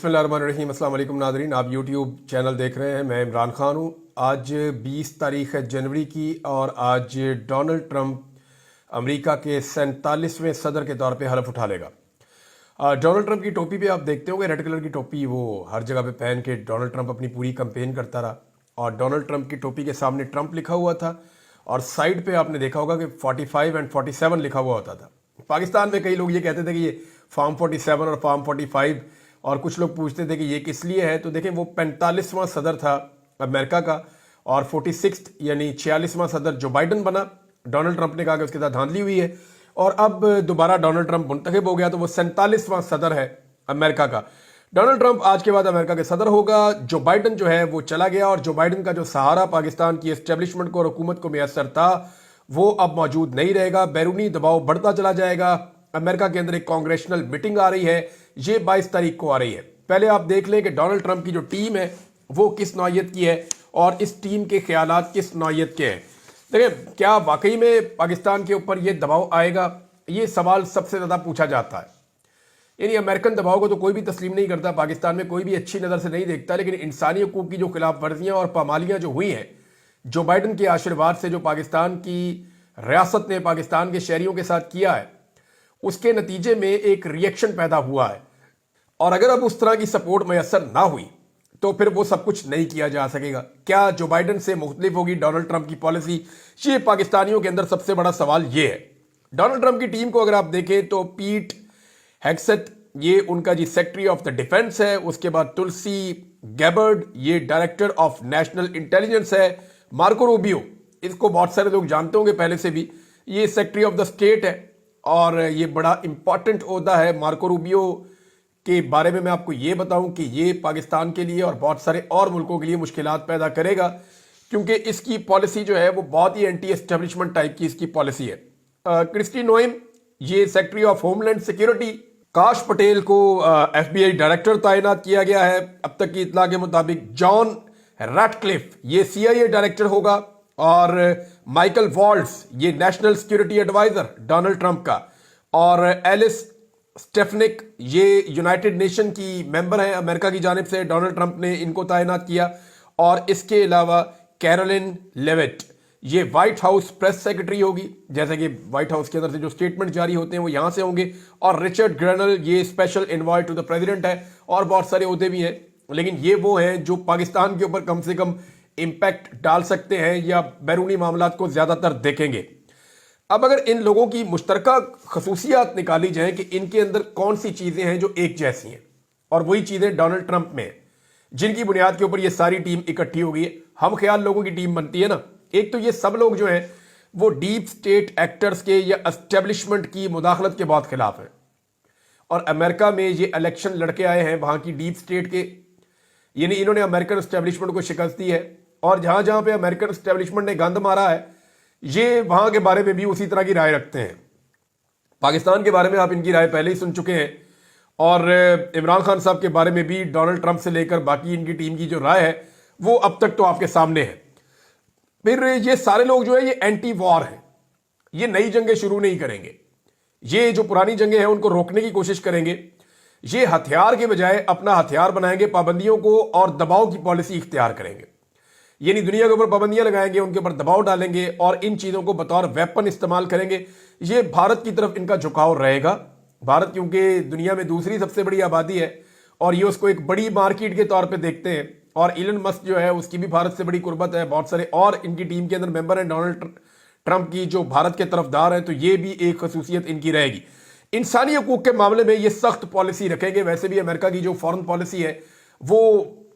बिस्मिल्लाहिर्रहमानिर्रहीम। अस्सलाम वालेकुम नाज़रीन, आप यूट्यूब चैनल देख रहे हैं। मैं इमरान खान हूँ। आज 20 तारीख़ है जनवरी की और आज डोनाल्ड ट्रंप अमेरिका के 47वें सदर के तौर पे हलफ उठा लेगा। डोनाल्ड ट्रंप की टोपी पे आप देखते होंगे रेड कलर की टोपी, वो हर जगह पे पहन के डोनाल्ड ट्रंप अपनी पूरी कैंपेन करता रहा और डोनाल्ड ट्रंप की टोपी के सामने ट्रंप लिखा हुआ था और साइड पे आपने देखा होगा कि 45 और 47 लिखा हुआ होता था। पाकिस्तान में कई लोग ये कहते थे कि ये फार्म 47 और फार्म 45, और कुछ लोग पूछते थे कि ये किस लिए है। तो देखें, वो 45वां सदर था अमेरिका का और 46 यानी 46वां सदर जो बाइडन बना। डोनाल्ड ट्रंप ने कहा कि उसके साथ धांधली हुई है और अब दोबारा डोनाल्ड ट्रंप मुंतखब हो गया, तो वो 47वां सदर है अमेरिका का। डोनाल्ड ट्रंप आज के बाद अमेरिका के सदर होगा। जो बाइडन जो है वो चला गया और जो बाइडन का जो सहारा पाकिस्तान की एस्टेब्लिशमेंट को और हुकूमत को मैसर था वो अब मौजूद नहीं रहेगा। बैरूनी दबाव बढ़ता चला जाएगा। अमेरिका के अंदर एक कांग्रेशनल मीटिंग आ रही है, ये 22 तारीख को आ रही है। पहले आप देख लें कि डोनाल्ड ट्रंप की जो टीम है वो किस नौयत की है और इस टीम के ख्यालात किस नौयत के हैं। देखिए, क्या वाकई में पाकिस्तान के ऊपर ये दबाव आएगा, ये सवाल सबसे ज़्यादा पूछा जाता है। यानी अमेरिकन दबाव को तो कोई भी तस्लीम नहीं करता, पाकिस्तान में कोई भी अच्छी नज़र से नहीं देखता, लेकिन इंसानी हकूक़ की जो खिलाफ वर्जियाँ और पामालियाँ जो हुई हैं जो बाइडन के आशीर्वाद से, जो पाकिस्तान की रियासत ने पाकिस्तान के शहरियों के साथ किया है, उसके नतीजे में एक रिएक्शन पैदा हुआ है। और अगर अब उस तरह की सपोर्ट मैसर ना हुई तो फिर वो सब कुछ नहीं किया जा सकेगा। क्या जो बाइडन से मुख्तलिफ होगी डोनाल्ड ट्रंप की पॉलिसी, ये पाकिस्तानियों के अंदर सबसे बड़ा सवाल ये है। डोनाल्ड ट्रंप की टीम को अगर आप देखें तो पीट हेग्सेथ ये उनका जी सेक्रेटरी ऑफ द डिफेंस है। उसके बाद तुलसी गैबर्ड ये डायरेक्टर ऑफ नेशनल इंटेलिजेंस है। मार्को रूबियो, इसको बहुत सारे लोग जानते होंगे पहले से भी, ये सेक्रेटरी ऑफ द स्टेट है और ये बड़ा इंपॉर्टेंट ओहदा है। मार्को रूबियो के बारे में मैं आपको ये बताऊं कि ये पाकिस्तान के लिए और बहुत सारे और मुल्कों के लिए मुश्किलात पैदा करेगा, क्योंकि इसकी पॉलिसी जो है वो बहुत ही एंटी एस्टेब्लिशमेंट टाइप की इसकी पॉलिसी है। क्रिस्टी नोएम ये सेक्रेटरी ऑफ होमलैंड सिक्योरिटी। काश पटेल को FBI डायरेक्टर तैनात किया गया है अब तक की इत्तला के मुताबिक। जॉन रैटक्लिफ ये CIA डायरेक्टर होगा और माइकल वॉल्ट्स ये national security adviser Donald Trump का, और एलिस स्टेफनिक ये यूनाइटेड नेशन की मेंबर है अमेरिका की जानिब से, डोनाल्ड ट्रंप ने इनको तैनात किया। और इसके अलावा कैरोलिन लेविट ये व्हाइट हाउस प्रेस सेक्रेटरी होगी, जैसे कि व्हाइट हाउस के अंदर से जो स्टेटमेंट जारी होते हैं वो यहां से होंगे। और रिचर्ड ग्रेनल ये special envoy to the president है और बहुत सारे ओहदे भी हैं, लेकिन ये वो हैं जो पाकिस्तान के ऊपर कम से कम इंपैक्ट डाल सकते हैं या बैरूनी मामलात को ज्यादातर देखेंगे। अब अगर इन लोगों की मुश्तरका खसूसियात निकाली जाए कि इनके अंदर कौन सी चीजें हैं जो एक जैसी हैं, और वही चीजें डोनाल्ड ट्रंप में हैं, जिनकी बुनियाद के ऊपर ये सारी टीम इकट्ठी हो गई है। हम ख्याल लोगों की टीम बनती है ना। एक तो ये सब लोग जो हैं वो डीप स्टेट एक्टर्स के या एस्टेब्लिशमेंट की मुदाखलत के बहुत खिलाफ है। और अमेरिका में ये इलेक्शन लड़के आए हैं वहां की डीप स्टेट के, यानी इन्होंने अमेरिकन एस्टेब्लिशमेंट को शिकस्त दी है। और जहां जहां पे अमेरिकन एस्टेब्लिशमेंट ने गंद मारा है, ये वहां के बारे में भी उसी तरह की राय रखते हैं। पाकिस्तान के बारे में आप इनकी राय पहले ही सुन चुके हैं, और इमरान खान साहब के बारे में भी डोनाल्ड ट्रंप से लेकर बाकी इनकी टीम की जो राय है वो अब तक तो आपके सामने है। फिर ये सारे लोग जो है ये एंटी वॉर हैं, ये नई जंगें शुरू नहीं करेंगे, ये जो पुरानी जंगें हैं उनको रोकने की कोशिश करेंगे। ये हथियार के बजाय अपना हथियार बनाएंगे, पाबंदियों को और दबाव की पॉलिसी इख्तियार करेंगे। यानी दुनिया के ऊपर पाबंदियां लगाएंगे, उनके ऊपर दबाव डालेंगे और इन चीजों को बतौर वेपन इस्तेमाल करेंगे। ये भारत की तरफ इनका झुकाव रहेगा। भारत क्योंकि दुनिया में दूसरी सबसे बड़ी आबादी है और ये उसको एक बड़ी मार्केट के तौर पे देखते हैं, और इलन मस्क जो है उसकी भी भारत से बड़ी कुर्बत है। बहुत सारे और इनकी टीम के अंदर मेंबर हैं डोनाल्ड ट्रंप की जो भारत के तरफदार हैं, तो ये भी एक खसूसियत इनकी रहेगी। इंसानी हकूक के मामले में ये सख्त पॉलिसी रखेंगे। वैसे भी अमेरिका की जो फॉरेन पॉलिसी है वो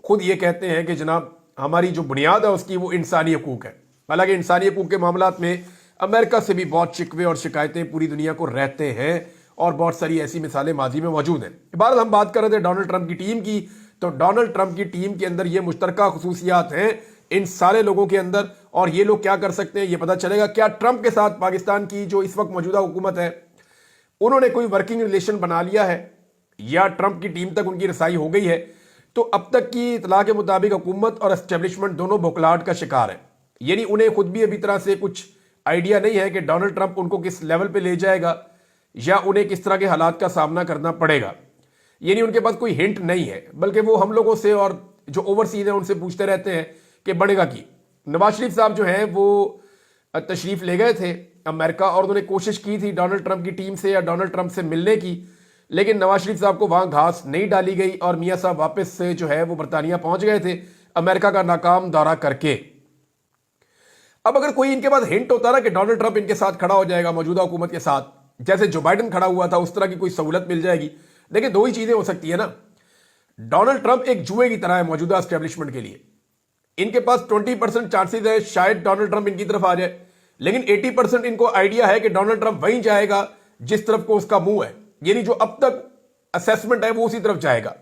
खुद ये कहते हैं कि जनाब हमारी जो बुनियाद है उसकी वो इंसानी हकूक है। हालांकि इंसानी हकूक के मामलात में अमेरिका से भी बहुत शिकवे और शिकायतें पूरी दुनिया को रहते हैं और बहुत सारी ऐसी मिसालें माजी में मौजूद हैं। भारत हम बात कर रहे थे डोनाल्ड ट्रंप की टीम की, तो डोनाल्ड ट्रंप की टीम के अंदर ये मुश्तरका खसूसियात हैं इन सारे लोगों के अंदर, और ये लोग क्या कर सकते हैं ये पता चलेगा। क्या ट्रंप के साथ पाकिस्तान की जो इस वक्त मौजूदा हुकूमत है उन्होंने कोई वर्किंग रिलेशन बना लिया है या ट्रंप की टीम तक उनकी रसाई हो गई है? तो अब तक की इतला के मुताबिक हुकूमत और एस्टेब्लिशमेंट दोनों बौखलाहट का शिकार है। यानी उन्हें खुद भी अभी तरह से कुछ आइडिया नहीं है कि डोनाल्ड ट्रंप उनको किस लेवल पे ले जाएगा या उन्हें किस तरह के हालात का सामना करना पड़ेगा। यानी उनके पास कोई हिंट नहीं है, बल्कि वो हम लोगों से और जो ओवरसीज हैं उनसे पूछते रहते हैं कि बढ़ेगा की। नवाज शरीफ साहब जो हैं वो तशरीफ ले गए थे अमेरिका और उन्होंने कोशिश की थी डोनाल्ड ट्रंप की टीम से या डोनाल्ड ट्रंप से मिलने की, लेकिन नवाज शरीफ साहब को वहां घास नहीं डाली गई और मियां साहब वापस से जो है वो बरतानिया पहुंच गए थे अमेरिका का नाकाम दौरा करके। अब अगर कोई इनके पास हिंट होता ना कि डोनाल्ड ट्रंप इनके साथ खड़ा हो जाएगा मौजूदा हुकूमत के साथ, जैसे जो बाइडन खड़ा हुआ था, उस तरह की कोई सहूलत मिल जाएगी। देखिए दो ही चीजें हो सकती है ना, डोनाल्ड ट्रंप एक जुए की तरह है मौजूदा एस्टेब्लिशमेंट के लिए। इनके पास 20% चांसेस है शायद डोनाल्ड ट्रंप इनकी तरफ आ जाए, लेकिन 80% इनको आइडिया है कि डोनाल्ड ट्रंप वहीं जाएगा जिस तरफ को उसका मुंह है, यानी जो अब तक असेसमेंट है वो उसी तरफ जाएगा।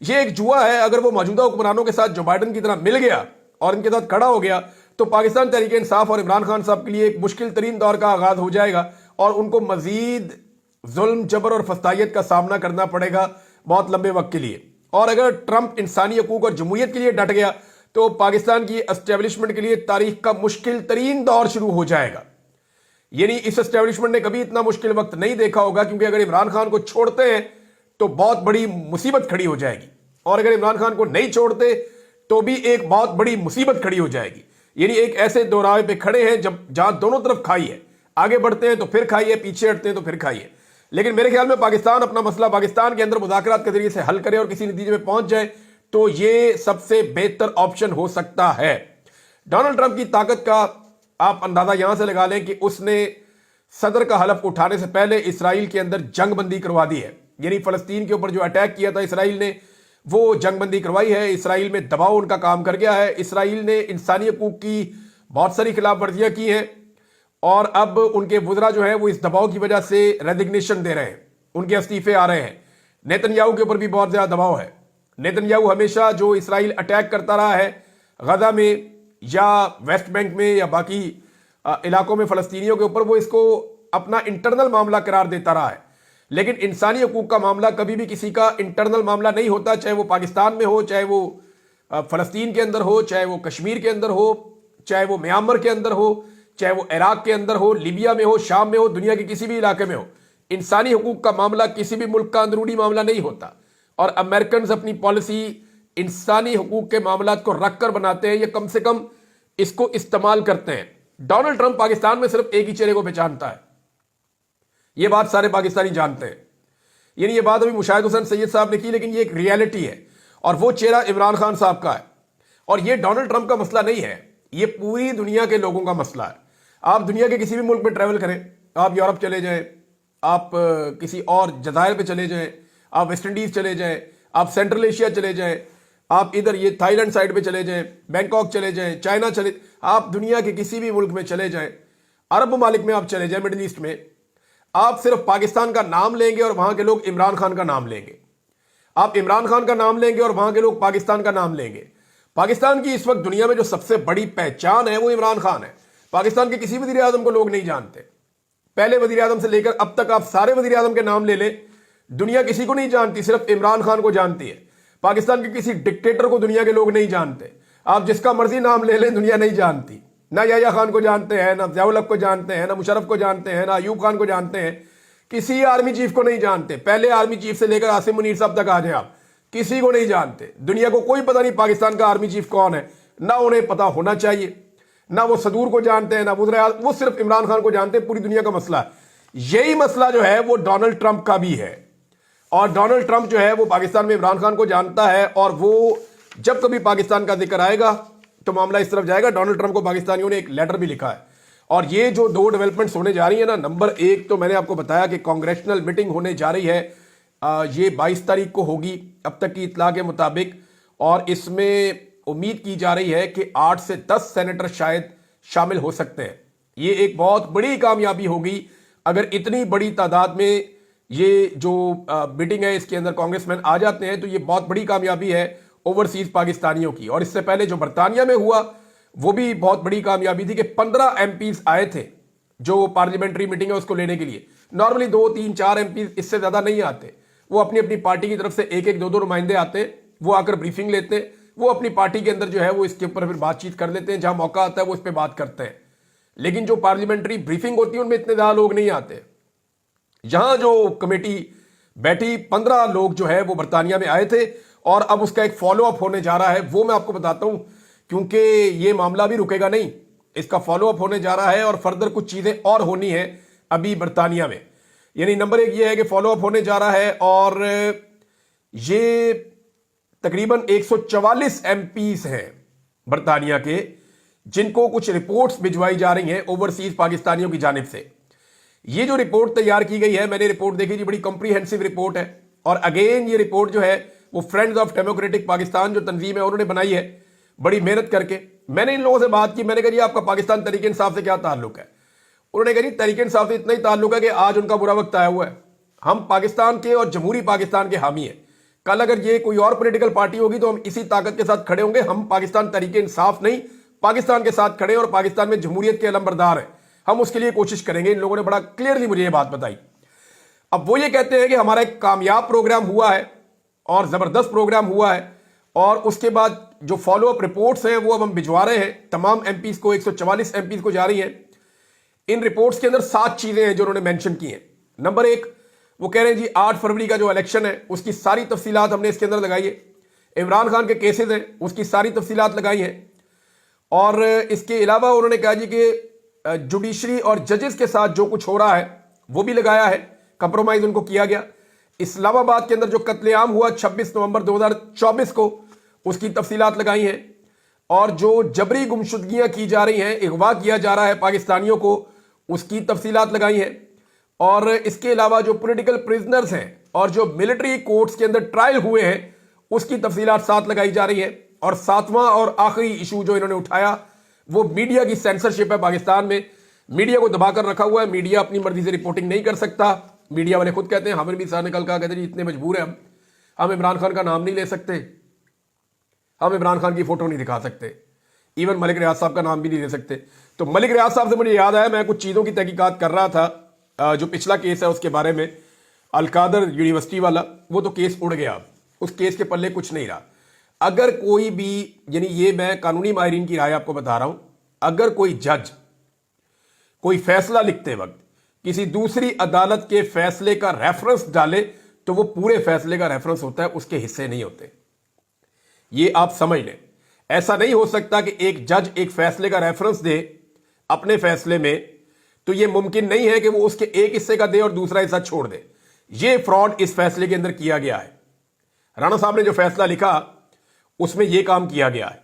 ये एक जुआ है। अगर वो मौजूदा हुक्मरानों के साथ जो बाइडन की तरह मिल गया और इनके साथ खड़ा हो गया तो पाकिस्तान तहरीक इंसाफ और इमरान खान साहब के लिए एक मुश्किल तरीन दौर का आगाज हो जाएगा और उनको मजीद जुल्म जबर और फस्तायत का सामना करना पड़ेगा बहुत लंबे वक्त के लिए। और अगर ट्रंप इंसानी हकूक और जमहूरियत के लिए डट गया तो पाकिस्तान की एस्टेब्लिशमेंट के लिए तारीख का मुश्किल तरीन दौर शुरू हो जाएगा। यानी इस एस्टेब्लिशमेंट ने कभी इतना मुश्किल वक्त नहीं देखा होगा, क्योंकि अगर इमरान खान को छोड़ते हैं तो बहुत बड़ी मुसीबत खड़ी हो जाएगी और अगर इमरान खान को नहीं छोड़ते तो भी एक बहुत बड़ी मुसीबत खड़ी हो जाएगी। यानी एक ऐसे दोराहे पे खड़े हैं जहां दोनों तरफ खाई है, आगे बढ़ते हैं तो फिर खाई है, पीछे हटते हैं तो फिर खाई है। लेकिन मेरे ख्याल में पाकिस्तान अपना मसला पाकिस्तान के अंदर मुज़ाकरात के जरिए से हल करे और किसी नतीजे में पहुंच जाए तो ये सबसे बेहतर ऑप्शन हो सकता है। डोनाल्ड ट्रंप की ताकत का आप अंदाजा यहां से लगा लें कि उसने सदर का हलफ उठाने से पहले इसराइल के अंदर जंगबंदी करवा दी है। यानी फलस्तीन के ऊपर जो अटैक किया था इसराइल ने, वो जंगबंदी करवाई है। इसराइल में दबाव उनका काम कर गया है। इसराइल ने इंसानी हकूक की बहुत सारी खिलाफ वर्जियां की हैं और अब उनके वुज़रा जो है वो इस दबाव की वजह से रेजिग्नेशन दे रहे हैं, उनके इस्तीफे आ रहे हैं। नेतन्याहू के ऊपर भी बहुत ज्यादा दबाव है। नेतन्याहू हमेशा जो इसराइल अटैक करता रहा है गजा में या वेस्ट बैंक में या बाकी इलाकों में फलस्तीनियों के ऊपर, वो इसको अपना इंटरनल मामला करार देता रहा है। लेकिन इंसानी हकूक का मामला कभी भी किसी का इंटरनल मामला नहीं होता, चाहे वो पाकिस्तान में हो, चाहे वो फलस्तीन के अंदर हो, चाहे वो कश्मीर के अंदर हो, चाहे वो म्यांमार के अंदर हो, चाहे वो इराक के अंदर हो, लीबिया में हो, शाम में हो, दुनिया के किसी भी इलाके में हो। इंसानी हकूक का मामला किसी भी मुल्क का अंदरूनी मामला नहीं होता और अमेरिकन अपनी पॉलिसी इंसानी हकूक के मामला को रखकर बनाते हैं या कम से कम इसको इस्तेमाल करते हैं। डोनाल्ड ट्रंप पाकिस्तान में सिर्फ एक ही चेहरे को पहचानता है, यह बात सारे पाकिस्तानी जानते हैं। यानी ये बात अभी मुशाहिद हुसैन सैयद साहब ने की, लेकिन ये एक रियलिटी है और वो चेहरा इमरान खान साहब का है। और ये डोनाल्ड ट्रंप का मसला नहीं है, ये पूरी दुनिया के लोगों का मसला है। आप दुनिया के किसी भी मुल्क में ट्रैवल करें, आप यूरोप चले जाएं, आप किसी और जजायर पे चले जाएं, आप वेस्ट इंडीज चले जाएं, आप सेंट्रल एशिया चले जाएं, आप इधर ये थाईलैंड साइड पे चले जाएं, बैंकॉक चले जाएं, चाइना चले, आप दुनिया के किसी भी मुल्क में चले जाएं, अरब ममालिक में आप चले जाएं, मिडिल ईस्ट में, आप सिर्फ पाकिस्तान का नाम लेंगे और वहां के लोग इमरान खान का नाम लेंगे। आप इमरान खान का नाम लेंगे और वहां के लोग पाकिस्तान का नाम लेंगे। पाकिस्तान की इस वक्त दुनिया में जो सबसे बड़ी पहचान है वो इमरान खान है। पाकिस्तान के किसी वजीर आजम को लोग नहीं जानते। पहले वजीर आजम से लेकर अब तक आप सारे वजीर आजम के नाम ले लें, दुनिया किसी को नहीं जानती, सिर्फ इमरान खान को जानती है। पाकिस्तान के किसी डिक्टेटर को दुनिया के लोग नहीं जानते। आप जिसका मर्जी नाम ले लें, दुनिया नहीं जानती। ना याह्या खान को जानते हैं, ना ज़ियाउल हक को जानते हैं, ना मुशर्रफ को जानते हैं, ना अयूब खान को जानते हैं, किसी आर्मी चीफ को नहीं जानते। पहले आर्मी चीफ से लेकर आसिम मुनीर साहब तक आ जाए, आप किसी को नहीं जानते। दुनिया को कोई पता नहीं पाकिस्तान का आर्मी चीफ कौन है, ना उन्हें पता होना चाहिए। ना वो सदूर को जानते हैं, ना वो सिर्फ इमरान खान को जानते हैं। पूरी दुनिया का मसला है। यही मसला जो है वो डोनाल्ड ट्रंप का भी है और डोनाल्ड ट्रंप जो है वो पाकिस्तान में इमरान खान को जानता है और वो जब कभी पाकिस्तान का जिक्र आएगा तो मामला इस तरफ जाएगा। डोनाल्ड ट्रंप को पाकिस्तानियों ने एक लेटर भी लिखा है और ये जो दो डेवलपमेंट्स होने जा रही है ना, नंबर एक तो मैंने आपको बताया कि कांग्रेशनल मीटिंग होने जा रही है, ये 22 तारीख को होगी अब तक की इत्तला के मुताबिक, और इसमें उम्मीद की जा रही है कि 8 से 10 सेनेटर शायद शामिल हो सकते हैं। ये एक बहुत बड़ी कामयाबी होगी अगर इतनी बड़ी तादाद में ये जो मीटिंग है इसके अंदर कांग्रेसमैन आ जाते हैं, तो ये बहुत बड़ी कामयाबी है ओवरसीज पाकिस्तानियों की। और इससे पहले जो बरतानिया में हुआ वो भी बहुत बड़ी कामयाबी थी कि 15 एमपीज आए थे जो पार्लियामेंट्री मीटिंग है उसको लेने के लिए। नॉर्मली 2, 3, 4 एमपीज इससे ज्यादा नहीं आते। वो अपनी अपनी पार्टी की तरफ से एक एक 2 नुमाइंदे आते हैं, वो आकर ब्रीफिंग लेते हैं, वो अपनी पार्टी के अंदर जो है वो इसके ऊपर फिर बातचीत कर लेते हैं, जहां मौका आता है वो इस पर बात करते हैं। लेकिन जो पार्लियामेंट्री ब्रीफिंग होती है उनमें इतने ज्यादा लोग नहीं आते। यहां जो कमेटी बैठी 15 लोग जो है वो बरतानिया में आए थे और अब उसका एक फॉलो अप होने जा रहा है, वो मैं आपको बताता हूं, क्योंकि ये मामला भी रुकेगा नहीं, इसका फॉलो अप होने जा रहा है और फर्दर कुछ चीजें और होनी है अभी बरतानिया में। यानी नंबर एक ये है कि फॉलो अप होने जा रहा है और ये तकरीबन 144 एमपीज हैं बरतानिया के, जिनको कुछ रिपोर्ट्स भिजवाई जा रही हैं ओवरसीज पाकिस्तानियों की जानिब से। ये जो रिपोर्ट तैयार की गई है, मैंने रिपोर्ट देखी थी, बड़ी कॉम्प्रिहेंसिव रिपोर्ट है। और अगेन ये रिपोर्ट जो है वो फ्रेंड्स ऑफ डेमोक्रेटिक पाकिस्तान जो तंजीम है उन्होंने बनाई है बड़ी मेहनत करके। मैंने इन लोगों से बात की, मैंने कहा जी आपका पाकिस्तान तहरीक इंसाफ से क्या ताल्लुक है? उन्होंने कहा जी तहरीक इंसाफ से इतना ही ताल्लुक है कि आज उनका बुरा वक्त आया हुआ है, हम पाकिस्तान के और जमहूरी पाकिस्तान के हामी हैं। कल अगर ये कोई और पॉलिटिकल पार्टी होगी तो हम इसी ताकत के साथ खड़े होंगे। हम पाकिस्तान तहरीक इंसाफ नहीं, पाकिस्तान के साथ खड़े और पाकिस्तान में जमहूरियत के अलमबरदार हैं, हम उसके लिए कोशिश करेंगे। इन लोगों ने बड़ा क्लियरली मुझे ये बात बताई। अब वो ये कहते हैं कि हमारा एक कामयाब प्रोग्राम हुआ है और जबरदस्त प्रोग्राम हुआ है, और उसके बाद जो फॉलो अप रिपोर्ट्स हैं वो अब हम भिजवा रहे हैं तमाम एमपीज को, 144 एमपीज को जा रही हैं। इन रिपोर्ट्स के अंदर 7 चीजें हैं जो उन्होंने मेंशन की हैं। नंबर 1, वो कह रहे हैं जी 8 फरवरी का जो इलेक्शन है उसकी सारी तफसीलात हमने इसके अंदर लगाई है। इमरान खान के केसेस हैं उसकी सारी तफसीलात लगाई हैं। और इसके अलावा उन्होंने कहा जी कि जुडिशरी और जजेस के साथ जो कुछ हो रहा है वो भी लगाया है, कंप्रोमाइज उनको किया गया। इस्लामाबाद के अंदर जो कत्लेआम हुआ 26 नवंबर 2024 को, उसकी तफसीलात लगाई हैं। और जो जबरी गुमशुदगियां की जा रही हैं, अगवा किया जा रहा है पाकिस्तानियों को, उसकी तफसीलात लगाई हैं। और इसके अलावा जो पॉलिटिकल प्रिजनर्स हैं और जो मिलिट्री कोर्ट्स के अंदर ट्रायल हुए हैं उसकी तफसीलात साथ लगाई जा रही है। और 7वां और आखिरी इशू जो इन्होंने उठाया वो मीडिया की सेंसरशिप है। पाकिस्तान में मीडिया को दबाकर रखा हुआ है, मीडिया अपनी मर्जी से रिपोर्टिंग नहीं कर सकता। मीडिया वाले खुद कहते हैं, हमें भी साथ निकल कर कहते हैं इतने मजबूर हैं हम इमरान खान का नाम नहीं ले सकते, हम इमरान खान की फोटो नहीं दिखा सकते, इवन मलिक रियाज साहब का नाम भी नहीं ले सकते। तो मलिक रियाज साहब से मुझे याद आया, मैं कुछ चीज़ों की तहकीकात कर रहा था, जो पिछला केस है उसके बारे में, अलकादर यूनिवर्सिटी वाला, वो तो केस उड़ गया, उस केस के पल्ले कुछ नहीं रहा। अगर कोई भी, यानी ये मैं कानूनी माहिरीन की राय आपको बता रहा हूं, अगर कोई जज कोई फैसला लिखते वक्त किसी दूसरी अदालत के फैसले का रेफरेंस डाले तो वो पूरे फैसले का रेफरेंस होता है, उसके हिस्से नहीं होते। ये आप समझ लें। ऐसा नहीं हो सकता कि एक जज एक फैसले का रेफरेंस दे अपने फैसले में, तो ये मुमकिन नहीं है कि वो उसके एक हिस्से का दे और दूसरा हिस्सा छोड़ दे। ये फ्रॉड इस फैसले के अंदर किया गया है। राणा साहब ने जो फैसला लिखा उसमें यह काम किया गया है।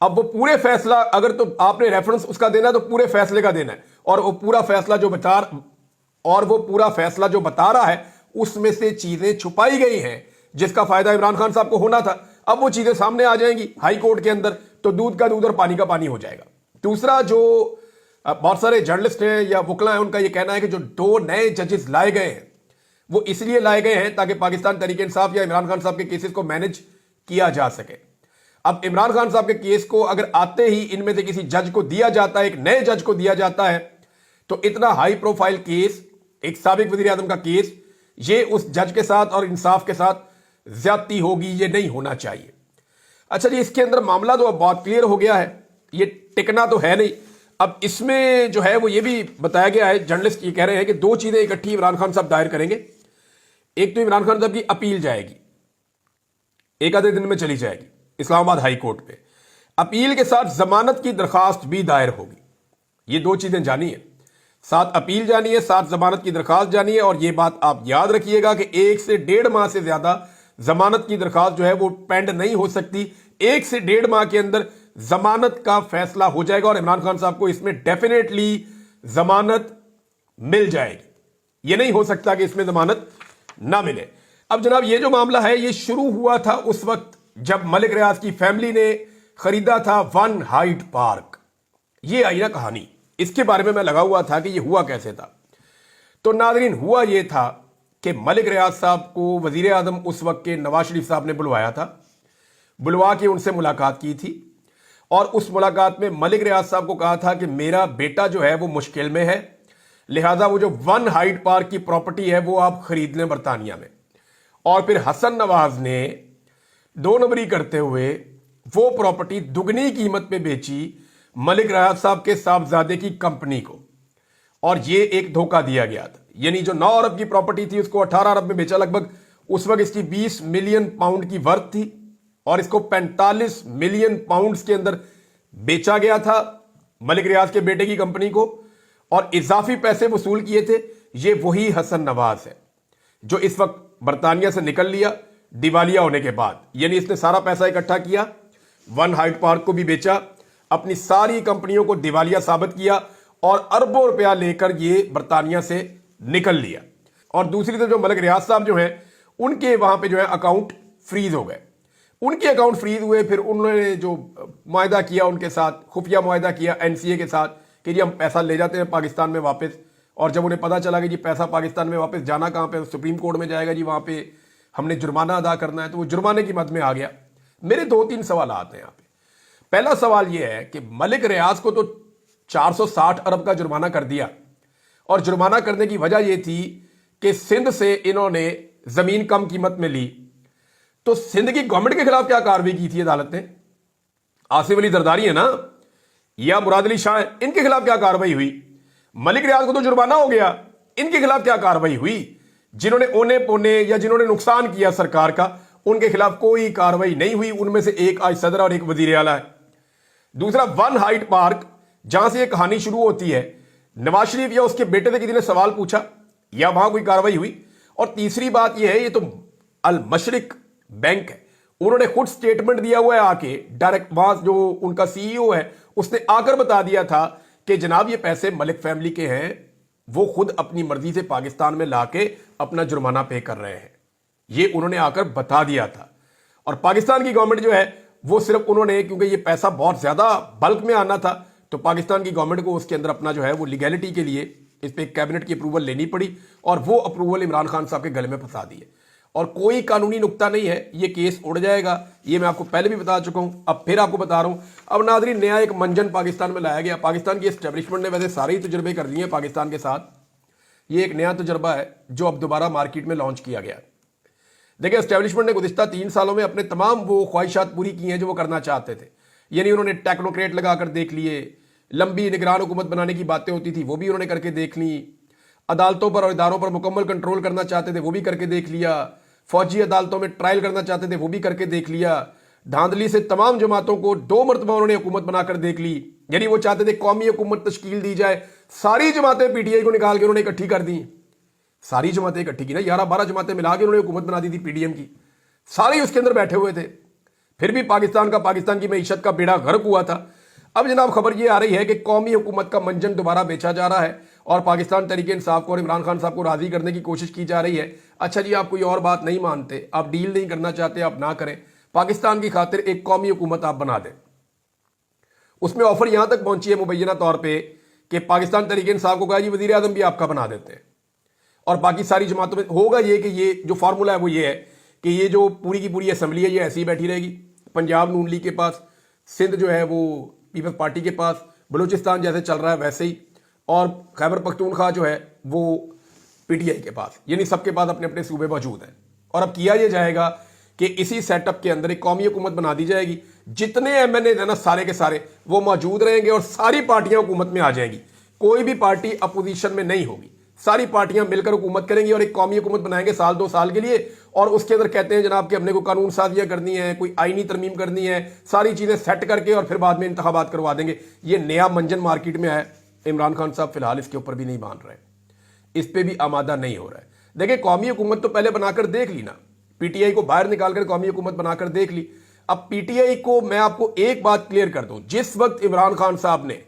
अब वो पूरे फैसला, अगर तो आपने रेफरेंस उसका देना है तो पूरे फैसले का देना है, और वो पूरा फैसला जो बता रहा है उसमें से चीजें छुपाई गई हैं जिसका फायदा इमरान खान साहब को होना था। अब वो चीजें सामने आ जाएंगी हाई कोर्ट के अंदर, तो दूध का दूध और पानी का पानी हो जाएगा। दूसरा, जो बहुत सारे जर्नलिस्ट हैं या वकला हैं, उनका यह कहना है कि जो 2 नए जजेस लाए गए हैं वो इसलिए लाए गए हैं ताकि पाकिस्तान तहरीक इंसाफ या इमरान खान साहब के केसेस को मैनेज किया जा सके। अब इमरान खान साहब के केस को अगर आते ही इनमें से किसी जज को दिया जाता है, एक नए जज को दिया जाता है, तो इतना हाई प्रोफाइल केस, एक साबिक वजीर आजम का केस, ये उस जज के साथ और इंसाफ के साथ ज्यादती होगी, ये नहीं होना चाहिए। अच्छा जी, इसके अंदर मामला तो अब बहुत क्लियर हो गया है, ये टिकना तो है नहीं। अब इसमें जो है वो ये भी बताया गया है, जर्नलिस्ट ये कह रहे हैं कि 2 चीजें इकट्ठी इमरान खान साहब दायर करेंगे। एक तो इमरान खान साहब की अपील जाएगी, एक आधे दिन में चली जाएगी इस्लामाबाद हाई कोर्ट पे। अपील के साथ जमानत की दरखास्त भी दायर होगी। ये 2 चीजें जानी है, साथ अपील जानी है, साथ जमानत की दरखास्त जानी है। और ये बात आप याद रखिएगा कि 1 से 1.5 माह से ज्यादा जमानत की दरखास्त जो है वो पेंड नहीं हो सकती। 1 से 1.5 माह के अंदर जमानत का फैसला हो जाएगा और इमरान खान साहब को इसमें डेफिनेटली जमानत मिल जाएगी। ये नहीं हो सकता कि इसमें जमानत ना मिले। अब जनाब, ये जो मामला है ये शुरू हुआ था उस वक्त जब मलिक रियाज की फैमिली ने खरीदा था 1 हाइड पार्क। ये आई ना कहानी, इसके बारे में मैं लगा हुआ था कि ये हुआ कैसे था। तो नाज़रीन, हुआ ये था कि मलिक रियाज साहब को वजीर आजम उस वक्त के नवाज शरीफ साहब ने बुलवाया था, बुलवा के उनसे मुलाकात की थी। और उस मुलाकात में मलिक रियाज साहब को कहा था कि मेरा बेटा जो है वो मुश्किल में है, लिहाजा वो जो 1 हाइड पार्क की प्रॉपर्टी है वो आप खरीद लें बरतानिया में। और फिर हसन नवाज ने 2 नंबरी करते हुए वो प्रॉपर्टी दुगनी कीमत पे बेची मलिक रियाज साहब के साहबजादे की कंपनी को, और ये एक धोखा दिया गया था। यानी जो 9 अरब की प्रॉपर्टी थी उसको 18 अरब में बेचा लगभग। उस वक्त इसकी 20 मिलियन पाउंड की वर्थ थी और इसको 45 मिलियन पाउंड्स के अंदर बेचा गया था मलिक रियाज के बेटे की कंपनी को, और इजाफी पैसे वसूल किए थे। ये वही हसन नवाज है जो इस वक्त बर्तानिया से निकल लिया दिवालिया होने के बाद। यानी इसने सारा पैसा इकट्ठा किया, वन हाइट पार्क को भी बेचा, अपनी सारी कंपनियों को दिवालिया साबित किया और अरबों रुपया लेकर ये बर्तानिया से निकल लिया। और दूसरी तरफ जो मलिक रियाज साहब जो हैं उनके वहां पे जो है अकाउंट फ्रीज हो गए। उनके अकाउंट फ्रीज हुए, फिर उन्होंने जो मुआहदा किया उनके साथ, खुफिया मुआहदा किया एनसीए के साथ कि जी हम पैसा ले जाते हैं पाकिस्तान में वापस। और जब उन्हें पता चला कि जी पैसा पाकिस्तान में वापस जाना कहाँ पे, सुप्रीम कोर्ट में जाएगा जी, वहाँ पे हमने जुर्माना अदा करना है, तो वो जुर्माने की मद में आ गया। मेरे 2-3 सवाल आते हैं यहाँ पे। पहला सवाल ये है कि मलिक रियाज को तो 460 अरब का जुर्माना कर दिया, और जुर्माना करने की वजह यह थी कि सिंध से इन्होंने जमीन कम कीमत में ली। तो सिंध की गवर्नमेंट के खिलाफ क्या कार्रवाई की थी अदालत ने? आसिफ अली जरदारी है ना, या मुराद अली शाह, इनके खिलाफ क्या कार्रवाई हुई? मलिक रियाज को तो जुर्माना हो गया, इनके खिलाफ क्या कार्रवाई हुई? जिन्होंने ओने पोने या जिन्होंने नुकसान किया सरकार का, उनके खिलाफ कोई कार्रवाई नहीं हुई। उनमें से एक आज सदर और एक वजीर आला है। दूसरा, वन हाइट पार्क, जहां से यह कहानी शुरू होती है, नवाज शरीफ या उसके बेटे से किसी ने सवाल पूछा या वहां कोई कार्रवाई हुई? और तीसरी बात यह है, ये तो अल मशरिक बैंक है, उन्होंने खुद स्टेटमेंट दिया हुआ है आके, डायरेक्ट वहां जो उनका सीईओ है उसने आकर बता दिया था कि जनाब ये पैसे मलिक फैमिली के हैं, वो खुद अपनी मर्जी से पाकिस्तान में लाके अपना जुर्माना पे कर रहे हैं। ये उन्होंने आकर बता दिया था। और पाकिस्तान की गवर्नमेंट जो है वो सिर्फ उन्होंने, क्योंकि ये पैसा बहुत ज्यादा बल्क में आना था, तो पाकिस्तान की गवर्नमेंट को उसके अंदर अपना जो है वो लीगैलिटी के लिए इस पे कैबिनेट की अप्रूवल लेनी पड़ी, और वो अप्रूवल इमरान खान साहब के गले में फंसा दी है। और कोई कानूनी नुक्ता नहीं है, ये केस उड़ जाएगा। ये मैं आपको पहले भी बता चुका हूं, अब फिर आपको बता रहा हूं। अब नाज़रीन, नया एक मंजन पाकिस्तान में लाया गया। पाकिस्तान की एस्टेब्लिशमेंट ने वैसे सारे ही तजुर्बे कर लिए हैं पाकिस्तान के साथ, ये एक नया तजुर्बा है जो अब दोबारा मार्केट में लॉन्च किया गया। देखिए, एस्टेब्लिशमेंट ने गुज़िश्ता 3 सालों में अपने तमाम वो ख्वाहिशात पूरी की हैं जो वो करना चाहते थे। यानी उन्होंने टेक्नोक्रेट लगाकर देख लिए, लंबी निगरान हुकूमत बनाने की बातें होती थी वो भी उन्होंने करके देख ली, अदालतों पर और इदारों पर मुकम्मल कंट्रोल करना चाहते थे वो भी करके देख लिया, फौजी अदालतों में ट्रायल करना चाहते थे वो भी करके देख लिया, धांधली से तमाम जमातों को 2 मरतबा उन्होंने हुकूमत बनाकर देख ली। यानी वो चाहते थे कौमी हुकूमत तश्कील दी जाए, सारी जमातें पीटीआई को निकाल के उन्होंने इकट्ठी कर दी, सारी जमातें इकट्ठी की ना, 11-12 जमातें मिला के उन्होंने हुकूमत बना दी थी पीडीएम की, सारे उसके अंदर बैठे हुए थे। फिर भी पाकिस्तान की मईशत का बेड़ा गर्क हुआ था। अब जनाब खबर ये आ रही है कि कौमी हुकूमत का मंजन दोबारा बेचा जा रहा है और पाकिस्तान तहरीक इंसाफ को और इमरान खान साहब को राजी करने की कोशिश की जा रही है। अच्छा जी, आप कोई और बात नहीं मानते, आप डील नहीं करना चाहते, आप ना करें, पाकिस्तान की खातिर एक कौमी हुकूमत आप बना दें। उसमें ऑफर यहां तक पहुंची है मुबैना तौर पर कि पाकिस्तान तहरीक इंसाफ को कहा जी वजीर आजम भी आपका बना देते हैं, और बाकी सारी जमातों में होगा ये कि ये जो फार्मूला है वो ये है कि ये जो पूरी की पूरी असेंबली है ये ऐसी ही बैठी रहेगी, पंजाब नून लीग के पास, सिंध जो है वो पीपल्स पार्टी के पास, बलूचिस्तान जैसे चल रहा है वैसे ही, और खैबर पख्तूनख्वा जो है वो पीटीआई के पास, यानी सबके पास अपने अपने सूबे मौजूद हैं। और अब किया यह जाएगा कि इसी सेटअप के अंदर एक कौमी हुकूमत बना दी जाएगी, जितने एमएनए है ना सारे के सारे वो मौजूद रहेंगे और सारी पार्टियां हुकूमत में आ जाएंगी, कोई भी पार्टी अपोजिशन में नहीं होगी, सारी पार्टियां मिलकर हुकूमत करेंगी और एक कौमी हुकूमत बनाएंगे साल 2 साल के लिए। और उसके अंदर कहते हैं जनाब कि अपने को कानून साजियां करनी है, कोई आईनी तरमीम करनी है, सारी चीजें सेट करके और फिर बाद में इंतखाबात करवा देंगे। ये नया मंजन मार्केट में है। इमरान खान साहब फिलहाल इसके ऊपर भी नहीं मान रहे, इस पर भी आमादा नहीं हो रहा है। देखिए, कौमी हुकूमत तो पहले बनाकर देख ली ना, पीटीआई को बाहर निकालकर कौमी हुकूमत बनाकर देख ली। अब पीटीआई को मैं आपको एक बात क्लियर कर दूं, जिस वक्त इमरान खान साहब ने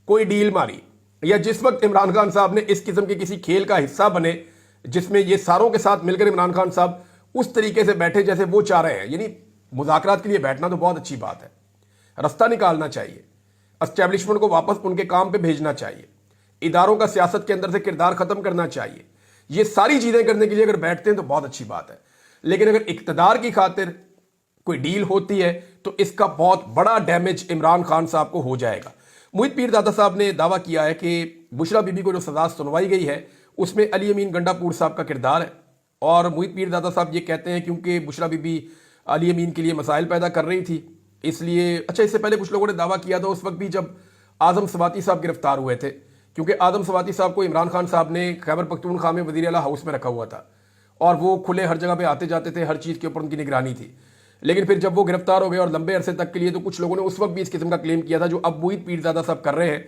कोई डील मारी या जिस वक्त इमरान खान साहब ने इस किस्म के किसी खेल का हिस्सा बने जिसमें ये सारों के साथ मिलकर इमरान खान साहब उस तरीके से बैठे जैसे वो चाह रहे हैं, यानी मुज़ाकरात के लिए बैठना तो बहुत अच्छी बात है, रास्ता निकालना चाहिए, एस्टेब्लिशमेंट को वापस उनके काम पे भेजना चाहिए, इदारों का सियासत के अंदर से किरदार खत्म करना चाहिए, ये सारी चीजें करने के लिए अगर बैठते हैं तो बहुत अच्छी बात है। लेकिन अगर इक्तदार की खातिर कोई डील होती है तो इसका बहुत बड़ा डैमेज इमरान खान साहब को हो जाएगा। मोहित पीर दादा साहब ने दावा किया है कि बुशरा बीबी को जो सजा सुनवाई गई है उसमें अली अमीन गंडापुर साहब का किरदार है, और मोहित पीर दादा साहब ये कहते हैं क्योंकि बुशरा बीबी अली अमीन के लिए मसाइल पैदा कर रही थी इसलिए। अच्छा, इससे पहले कुछ लोगों ने दावा किया था उस वक्त भी जब आजम सवाती साहब गिरफ्तार हुए थे کیونکہ آدم سواتی صاحب کو عمران خان صاحب نے خیبر پختونخوا میں وزیر اعلیٰ ہاؤس میں رکھا ہوا تھا اور وہ کھلے ہر جگہ پہ آتے جاتے تھے، ہر چیز کے اوپر ان کی نگرانی تھی. لیکن پھر جب وہ گرفتار ہو گئے اور لمبے عرصے تک کے لیے، تو کچھ لوگوں نے اس وقت بھی اس قسم کا کلیم کیا تھا جو اب محیط پیرزادہ صاحب کر رہے ہیں،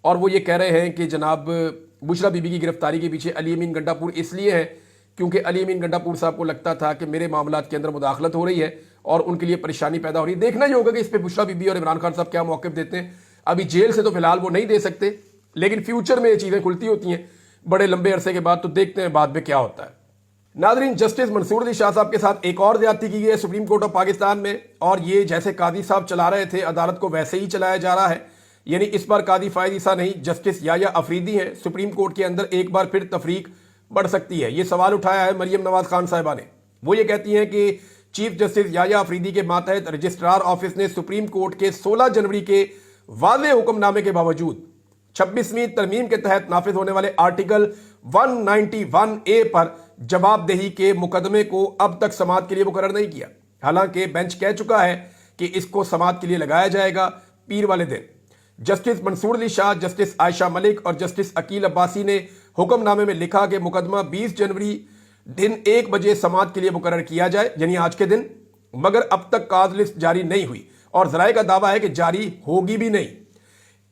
اور وہ یہ کہہ رہے ہیں کہ جناب بشرا بی بی کی گرفتاری کے پیچھے علی امین گنڈا پور اس لیے ہے کیونکہ علی امین گنڈا پور صاحب کو لگتا تھا کہ میرے معاملات کے اندر مداخلت ہو رہی ہے اور ان کے لیے پریشانی پیدا ہو رہی ہے. دیکھنا ہی ہوگا کہ اس پہ بشرا بی بی اور عمران خان صاحب کیا موقف دیتے ہیں. ابھی جیل سے تو فی الحال وہ نہیں دے سکتے، لیکن فیوچر میں یہ چیزیں کھلتی ہوتی ہیں بڑے لمبے عرصے کے بعد، تو دیکھتے ہیں بعد میں کیا ہوتا ہے. ناظرین، جسٹس منصور علی شاہ صاحب کے ساتھ ایک اور زیادتی کی گئی ہے سپریم کورٹ آف پاکستان میں، اور یہ جیسے قاضی صاحب چلا رہے تھے عدالت کو ویسے ہی چلایا جا رہا ہے. یعنی اس بار قاضی فائز عیسیٰ نہیں، جسٹس یحییٰ افریدی ہیں. سپریم کورٹ کے اندر ایک بار پھر تفریق بڑھ سکتی ہے. یہ سوال اٹھایا ہے مریم نواز خان صاحبہ نے. وہ یہ کہتی ہیں کہ چیف جسٹس یحییٰ افریدی کے ماتحت رجسٹرار آفس نے سپریم کورٹ کے 16 جنوری کے واضح حکم نامے کے باوجود 26ویں ترمیم کے تحت نافذ ہونے والے آرٹیکل 191A پر جواب دہی کے مقدمے کو اب تک سماعت کے لیے مقرر نہیں کیا. حالانکہ بینچ کہہ چکا ہے کہ اس کو سماعت کے لیے لگایا جائے گا پیر والے دن. جسٹس منصور علی شاہ، جسٹس عائشہ ملک اور جسٹس عقیل عباسی نے حکم نامے میں لکھا کہ مقدمہ 20 جنوری دن 1 بجے سماعت کے لیے مقرر کیا جائے، یعنی آج کے دن، مگر اب تک کاز لسٹ جاری نہیں ہوئی اور ذرائع کا دعویٰ ہے کہ جاری ہوگی بھی نہیں.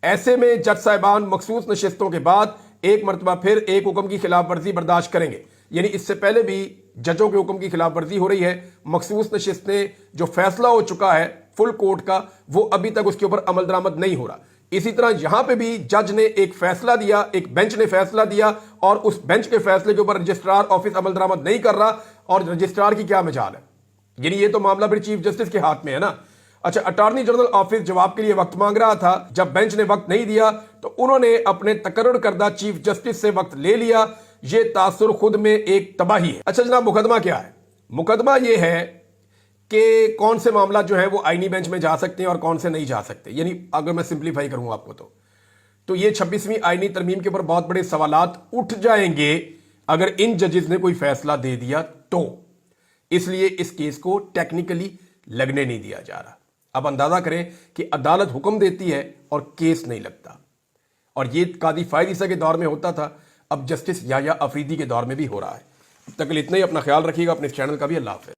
ایسے میں جج صاحبان مخصوص نشستوں کے بعد ایک مرتبہ پھر ایک حکم کی خلاف ورزی برداشت کریں گے. یعنی اس سے پہلے بھی ججوں کے حکم کی خلاف ورزی ہو رہی ہے. مخصوص نشستیں جو فیصلہ ہو چکا ہے فل کورٹ کا، وہ ابھی تک اس کے اوپر عمل درآمد نہیں ہو رہا. اسی طرح یہاں پہ بھی جج نے ایک فیصلہ دیا، ایک بینچ نے فیصلہ دیا، اور اس بینچ کے فیصلے کے اوپر رجسٹرار آفس عمل درآمد نہیں کر رہا. اور رجسٹرار کی کیا مجال ہے؟ یعنی یہ تو معاملہ پھر چیف جسٹس کے ہاتھ میں ہے نا. اچھا، اٹارنی جنرل آفس جواب کے لیے وقت مانگ رہا تھا. جب بینچ نے وقت نہیں دیا تو انہوں نے اپنے تقرر کردہ چیف جسٹس سے وقت لے لیا. یہ تاثر خود میں ایک تباہی ہے. اچھا جناب، مقدمہ کیا ہے؟ مقدمہ یہ ہے کہ کون سے معاملات جو ہیں وہ آئینی بینچ میں جا سکتے ہیں اور کون سے نہیں جا سکتے. یعنی اگر میں سمپلیفائی کروں آپ کو تو یہ 26ویں آئینی ترمیم کے اوپر بہت بڑے سوالات اٹھ جائیں گے اگر ان ججز نے کوئی فیصلہ دے دیا تو. اس لیے اس کیس کو ٹیکنیکلی لگنے نہیں دیا جا رہا. اب اندازہ کریں کہ عدالت حکم دیتی ہے اور کیس نہیں لگتا. اور یہ قاضی فائز عیسیٰ کے دور میں ہوتا تھا، اب جسٹس یحییٰ افریدی کے دور میں بھی ہو رہا ہے. اب تک اتنا ہی. اپنا خیال رکھیے گا، اپنے اس چینل کا بھی. اللہ حافظ.